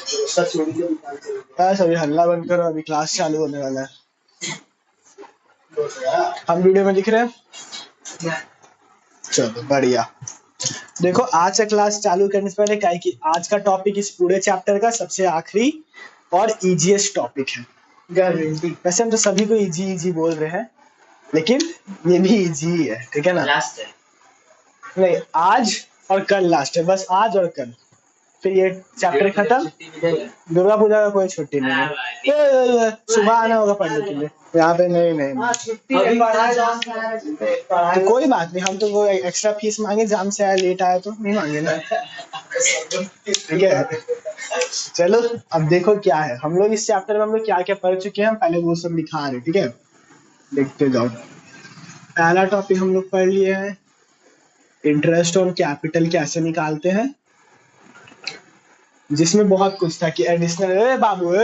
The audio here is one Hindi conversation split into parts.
बस अभी हल्ला बंद करो, अभी क्लास चालू होने वाला है। हम वीडियो में दिख रहे हैं? चलो बढ़िया। देखो आज का क्लास चालू करने से पहले क्या है कि आज का टॉपिक इस पूरे चैप्टर का सबसे आखिरी और इजीएस्ट टॉपिक है। वैसे हम तो सभी को इजी इजी बोल रहे हैं, लेकिन ये भी इजी ही है, ठीक है ना? लास्ट है नहीं, आज और कल लास्ट है, बस आज और कल, फिर ये चैप्टर खत्म। दुर्गा पूजा का कोई छुट्टी नहीं है, सुबह आना होगा पढ़ने के लिए यहाँ पे। नहीं नहीं, तो कोई बात नहीं, हम तो वो एक्स्ट्रा फीस मांगे, जाम से आया, लेट आया तो नहीं मांगे ना, ठीक है? चलो अब देखो क्या है, हम लोग इस चैप्टर में हम लोग क्या क्या पढ़ चुके हैं, पहले वो सब लिखा रहे, ठीक है? देखते जाओ। पहला टॉपिक हम लोग पढ़ लिए हैं, इंटरेस्ट ऑन कैपिटल कैसे निकालते हैं, जिसमें बहुत कुछ था कि additional Babu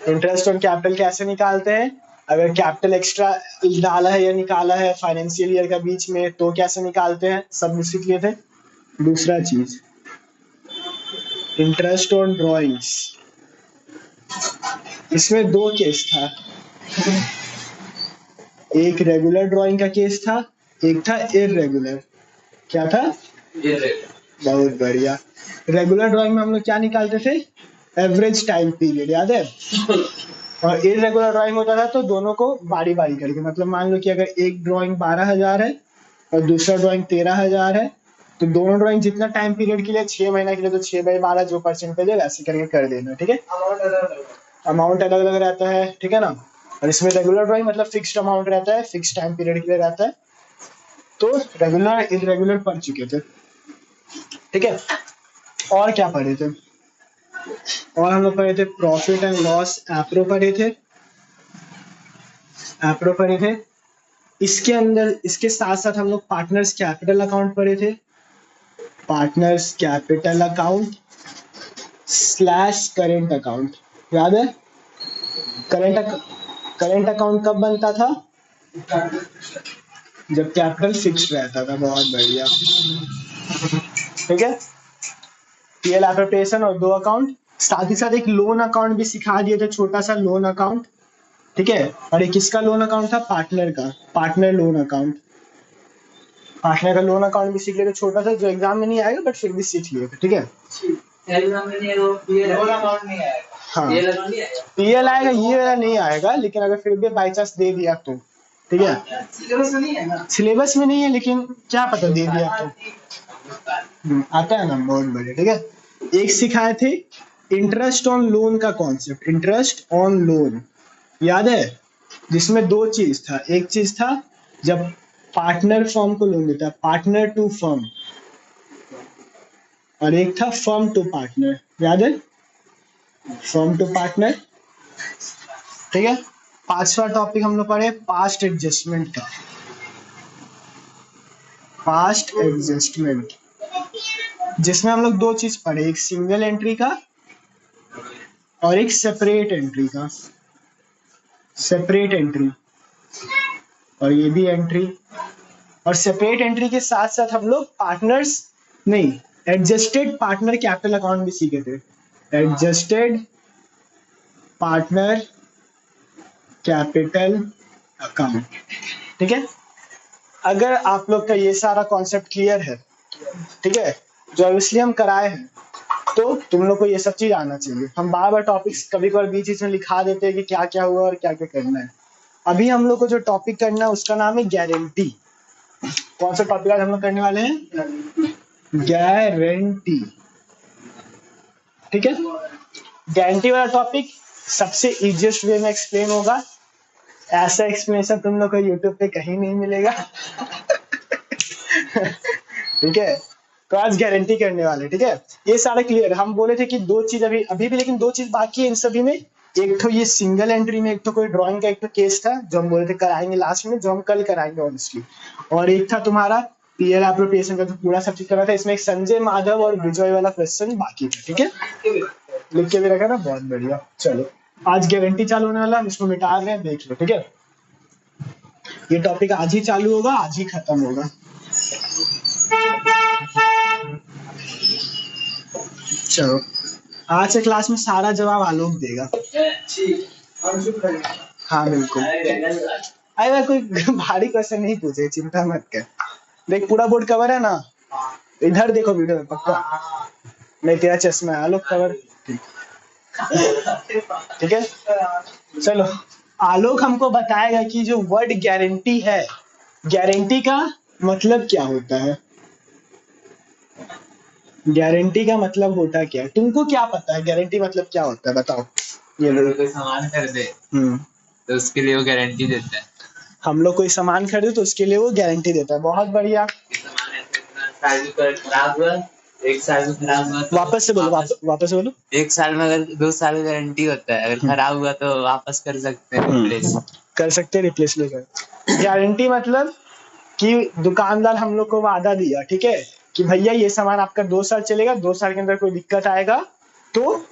interest on capital कैसे निकालते हैं, अगर कैपिटल एक्स्ट्रा डाला है या निकाला है फाइनेंशियल ईयर का बीच में तो कैसे निकालते हैं, सब सीख लिए थे। दूसरा चीज इंटरेस्ट ऑन ड्रॉइंग्स, इसमें दो केस था, एक रेगुलर ड्राइंग का केस था, एक था इररेगुलर। क्या था? बहुत बढ़िया। रेगुलर ड्राइंग में हम लोग क्या निकालते थे? एवरेज टाइम पीरियड, याद है? और इररेगुलर ड्राइंग होता था तो दोनों को बारी बारी करके, मतलब मान लो कि अगर एक ड्राइंग 12,000 है और दूसरा ड्राइंग 13,000 है, तो दोनों ड्राइंग जितना टाइम पीरियड के लिए 6 महीना के लिए, तो 6/12 जो परसेंटेज है वैसे करके कर देना, ठीक है? अमाउंट अलग अलग रहता है, ठीक है ना? और इसमें रेगुलर ड्राइंग मतलब फिक्स्ड अमाउंट रहता है, फिक्स टाइम पीरियड के लिए रहता है। तो रेगुलर इररेगुलर पढ़ चुके थे, ठीक है? और क्या पढ़े थे? और हम लोग पढ़े थे प्रॉफिट एंड लॉस एप्रो पढ़े थे, एप्रो पढ़े थे। इसके अंदर इसके साथ साथ हम लोग पार्टनर्स कैपिटल अकाउंट पढ़े थे, partners capital account slash current account, याद है? करेंट अकाउंट कब बनता था? जब कैपिटल फिक्स्ड रहता था। बहुत बढ़िया, ठीक है? पीएल एप्रोप्रिएशन और 2 अकाउंट, साथ ही साथ एक लोन अकाउंट भी सिखा दिए थे, छोटा सा लोन अकाउंट, ठीक है? और एक किसका लोन अकाउंट था? पार्टनर का, पार्टनर लोन अकाउंट। पार्टनर का लोन अकाउंट भी सीख लिए थे, छोटा सा, जो एग्जाम में नहीं आएगा बट फिर भी सीख लिए थे, ठीक है? हाँ, पीएल आएगा, ये वाला नहीं आएगा, लेकिन अगर फिर भी बाई चांस दे दिया तो, ठीक है? सिलेबस में नहीं है, लेकिन क्या पता दे दिया तो आता है ना, बहुत बढ़िया, ठीक है? एक सिखाए थे इंटरेस्ट ऑन लोन का कॉन्सेप्ट, इंटरेस्ट ऑन लोन, याद है? जिसमें दो चीज था, एक चीज था जब पार्टनर फर्म को लोन देता है, पार्टनर टू फर्म, और एक था फर्म टू पार्टनर, याद है? फर्म टू पार्टनर, ठीक है? पांचवा टॉपिक हम लोग पढ़े पास्ट एडजस्टमेंट का, पास्ट एडजस्टमेंट, जिसमें हम लोग दो चीज पढ़े, एक सिंगल एंट्री का और एक सेपरेट एंट्री का। सेपरेट एंट्री और ये भी एंट्री, और सेपरेट एंट्री के साथ साथ हम लोग पार्टनर्स नहीं, एडजस्टेड पार्टनर कैपिटल अकाउंट भी सीखे थे, एडजस्टेड पार्टनर कैपिटल अकाउंट, ठीक है? अगर आप लोग का ये सारा कॉन्सेप्ट क्लियर है, ठीक है, जो इसलिए हम कराए हैं, तो तुम लोग को ये सब चीज आना चाहिए। हम बार बार टॉपिक्स कभी कभार बीच बीच में लिखा देते हैं कि क्या क्या हुआ और क्या क्या करना है। अभी हम लोग को जो टॉपिक करना है उसका नाम है गारंटी। कौन सा टॉपिक आज हम लोग करने वाले हैं? गारंटी, ठीक है? गारंटी वाला टॉपिक सबसे इजीएस्ट वे में एक्सप्लेन होगा, ऐसा एक्सप्लेनेशन तुम लोग को यूट्यूब पे कहीं नहीं मिलेगा। ठीक है? तो आज गारंटी करने वाले, ठीक है? ये सारा क्लियर। हम बोले थे कि दो चीज अभी भी, लेकिन दो चीज बाकी है इन सभी में। एक तो ये सिंगल एंट्री में एक तो कोई ड्राइंग का एक तो केस था जो हम बोले थे कराएंगे लास्ट में, जो हम कल कराएंगे ऑब्वियसली, और एक था तुम्हारा पीएल एप्रोप्रिएशन का, तो पूरा सब चीज करना था। इसमें एक संजय माधव और विजय वाला क्वेश्चन बाकी था, ठीक है? लिख के भी रखा ना, बहुत बढ़िया। चलो आज गारंटी चालू होने वाला, हम इसको मिटा रहे हैं, देख लो, ठीक है? ये टॉपिक आज ही चालू होगा, आज ही खत्म होगा। चलो आज के क्लास में सारा जवाब आलोक देगा। हाँ बिल्कुल। अरे मैं कोई भारी क्वेश्चन नहीं पूछे, चिंता मत कर। देख पूरा बोर्ड कवर है ना, इधर देखो वीडियो में पक्का। मैं तेरा चश्मा है आलोक कवर। ठीक है चलो, आलोक हमको बताएगा कि जो वर्ड गारंटी है, गारंटी का मतलब क्या होता है। गारंटी का मतलब होता क्या है, तुमको क्या पता है गारंटी मतलब क्या होता है, बताओ। ये लोग कोई सामान खरीदे तो उसके लिए वो गारंटी देता है। हम लोग कोई सामान खरीदे तो उसके लिए वो गारंटी देता है। बहुत बढ़िया। सामान ऐसे साल में खराब हुआ, 1 साल में खराब हुआ तो वापस से बोलो, वापस से बोलो। 1 साल में, अगर 2 साल में गारंटी होता है, अगर खराब हुआ तो वापस कर सकते हैं, रिप्लेस कर सकते हैं, रिप्लेस लेकर। गारंटी मतलब कि दुकानदार हम लोग को वादा दिया, ठीक है, कि भैया ये सामान आपका 2 साल चलेगा, 2 साल के अंदर कोई दिक्कत आएगा तो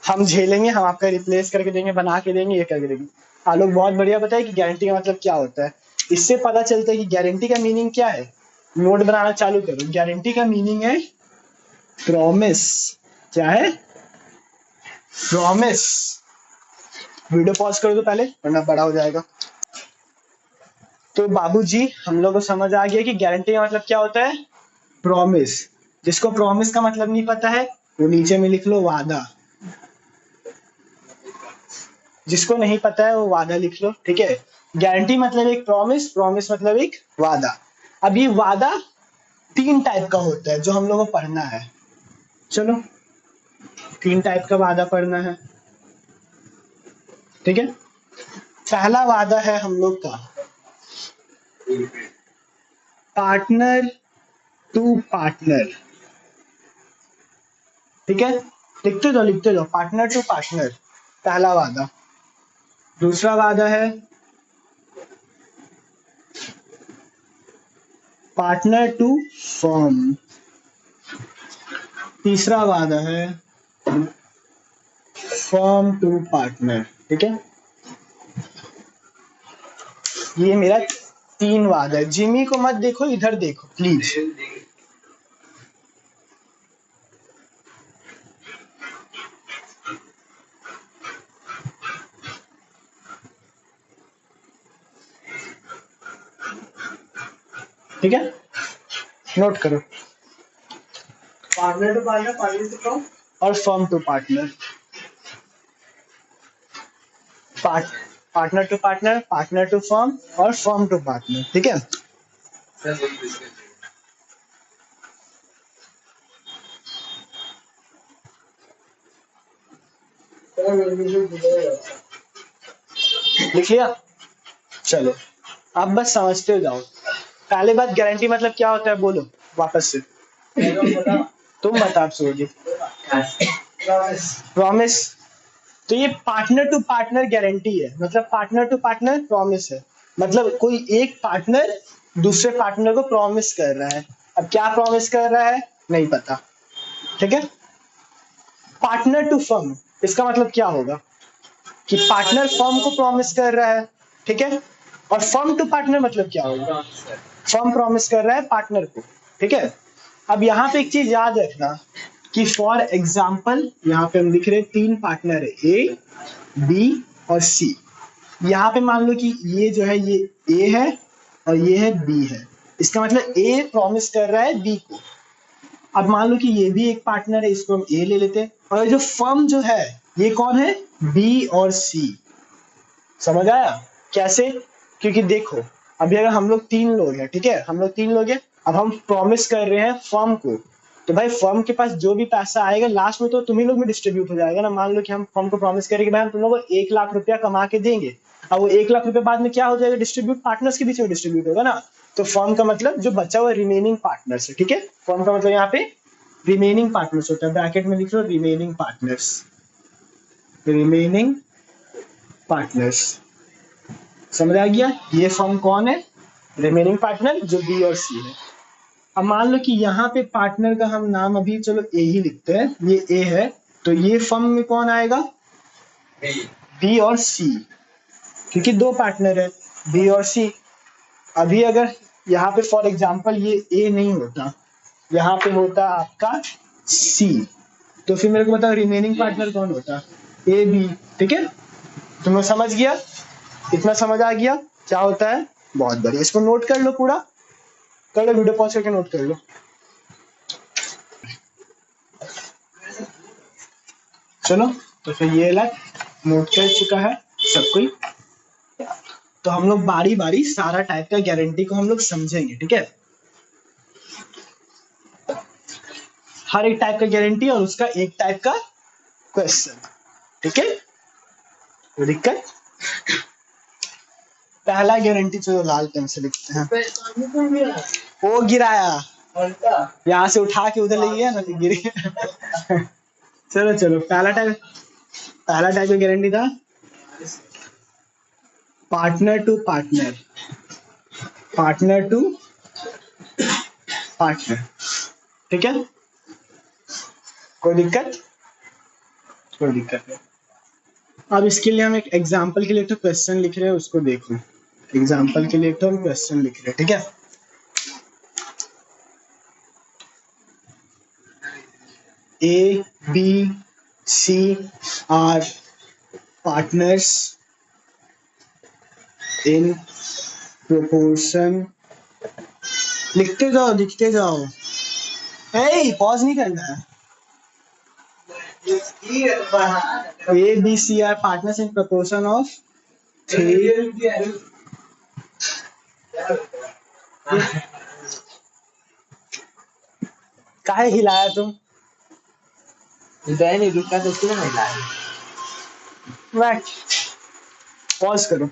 हम झेलेंगे, हम आपका रिप्लेस करके देंगे, बना के देंगे, ये करके देंगे। आलोक बहुत बढ़िया बताया कि गारंटी का मतलब क्या होता है। इससे पता चलता है कि गारंटी का मीनिंग क्या है। नोट बनाना चालू करो। गारंटी का मीनिंग है प्रॉमिस। क्या है? प्रॉमिस। वीडियो पॉज कर दो पहले, वरना बड़ा हो जाएगा। तो बाबूजी हम लोग को समझ आ गया कि गारंटी का मतलब क्या होता है, प्रॉमिस। जिसको प्रॉमिस का मतलब नहीं पता है वो नीचे में लिख लो वादा। जिसको नहीं पता है वो वादा लिख लो, ठीक है। गारंटी मतलब एक प्रॉमिस, प्रॉमिस मतलब एक वादा। अब ये वादा 3 टाइप का होता है जो हम लोग को पढ़ना है। चलो 3 टाइप का वादा पढ़ना है, ठीक है। पहला वादा है हम लोग का पार्टनर टू पार्टनर, ठीक है। लिखते जाओ पार्टनर टू पार्टनर, पहला वादा। दूसरा वादा है पार्टनर टू फर्म। तीसरा वादा है फर्म टू पार्टनर, ठीक है। ये मेरा 3 वादा है। जिमी को मत देखो, इधर देखो प्लीज। ठीक है, नोट करो। Partner to partner, partner to firm और firm to partner. Partner to partner, partner to firm और फर्म टू पार्टनर, ठीक है। लिख लिया? चलो अब बस समझते हो जाओ। पहले बात, गारंटी मतलब क्या होता है बोलो वापस से। तुम बता सूर्य। प्रॉमिस। तो ये पार्टनर टू पार्टनर गारंटी है, मतलब पार्टनर टू पार्टनर प्रॉमिस है। मतलब कोई एक पार्टनर दूसरे पार्टनर को प्रॉमिस कर रहा है। अब क्या प्रॉमिस कर रहा है नहीं पता, ठीक है। पार्टनर टू फर्म, इसका मतलब क्या होगा कि पार्टनर फर्म को प्रॉमिस कर रहा है, ठीक है। और फर्म टू पार्टनर मतलब क्या होगा, फर्म प्रॉमिस कर रहा है पार्टनर को, ठीक है। अब यहाँ पे एक चीज याद रखना कि फॉर एग्जाम्पल यहाँ पे हम लिख रहे 3 पार्टनर है, ए बी और सी। यहाँ पे मान लो कि ये जो है ये ए है और ये है बी है। इसका मतलब ए प्रॉमिस कर रहा है बी को। अब मान लो कि ये भी एक पार्टनर है, इसको हम ए ले लेते हैं। और जो फर्म जो है ये कौन है, बी और सी। समझ आया कैसे? क्योंकि देखो अभी अगर हम लोग 3 लोग हैं, ठीक है, हम लोग 3 लोग हैं। अब हम प्रॉमिस कर रहे हैं फर्म को, तो भाई फर्म के पास जो भी पैसा आएगा लास्ट में तो तुम्ही लोग में डिस्ट्रीब्यूट हो जाएगा ना। मान लो कि हम फर्म को प्रॉमिस करें कि भाई हम तुम लोग को 1 लाख रुपया कमा के देंगे। अब वो 1 लाख रुपया बाद में क्या हो जाएगा, डिस्ट्रीब्यूट पार्टनर्स के बीच में डिस्ट्रीब्यूट होगा ना। तो फर्म का मतलब जो बचा हुआ रिमेनिंग पार्टनर्स है, ठीक है। फर्म का मतलब यहाँ पे रिमेनिंग पार्टनर्स होता है, ब्रैकेट में लिख लो रिमेनिंग पार्टनर्स। रिमेनिंग पार्टनर्स, समझ आ गया। ये फर्म कौन है, रिमेनिंग पार्टनर जो बी और सी है। अब मान लो कि यहाँ पे पार्टनर का हम नाम अभी चलो ए ही लिखते हैं, ये ए है। तो ये फर्म में कौन आएगा, बी और सी, क्योंकि 2 पार्टनर है बी और सी। अभी अगर यहाँ पे फॉर एग्जांपल ये ए नहीं होता, यहाँ पे होता आपका सी, तो फिर मेरे को बताओ रिमेनिंग पार्टनर कौन होता? A B. ठीक है, तुम लोग समझ गया? इतना समझ आ गया क्या होता है? बहुत बढ़िया, इसको नोट कर लो, पूरा कर लो, वीडियो पॉज करके नोट कर लो। चलो तो फिर ये अलग नोट कर चुका है सब कोई। तो हम लोग बारी बारी सारा टाइप का गारंटी को हम लोग समझेंगे। ठीक है, हर एक टाइप का गारंटी और उसका एक टाइप का क्वेश्चन। ठीक है, कोई दिक्कत? पहला गारंटी, चलो लाल पेन से लिखते हैं। वो गिराया, यहाँ से उठा के उधर ले गया ना, तो गिर गया। चलो चलो, पहला टाइप का गारंटी था partner to partner, partner to partner. ठीक है, कोई दिक्कत? कोई दिक्कत नहीं। अब इसके लिए हम एक एग्जाम्पल के लिए तो क्वेश्चन लिख रहे हैं, उसको देखो। एग्जाम्पल के लिए तो हम क्वेश्चन लिख रहे हैं। ठीक है, A B C are partners in proportion. लिखते जाओ लिखते जाओ, पॉज नहीं करना है। A, B, C are partners in proportion of 3. काहे हिलाया तुम? नहीं रुका तो क्यों नहीं लाया? पॉज करो।